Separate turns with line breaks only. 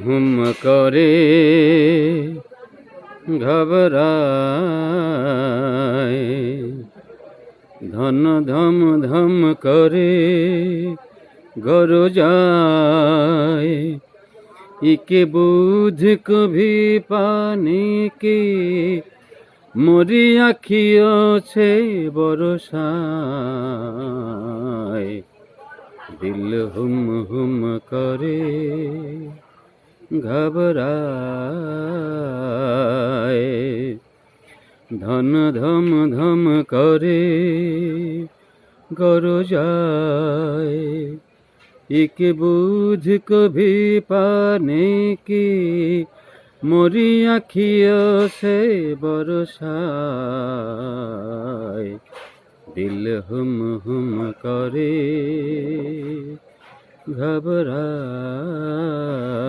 হুম করে ঘবরায়, ধন ধম ধম করে গরজায়। ইকে বুধ কভি পানে কে মরি আখি আছে বরসায়। দিল হুম হুম করে ঘবরায়, ধন ধম ধম করে গরজায়। एक बुध कभी पाने की मोरी आँखियों से बरसाए। दिल हुम हुम करे घबराए।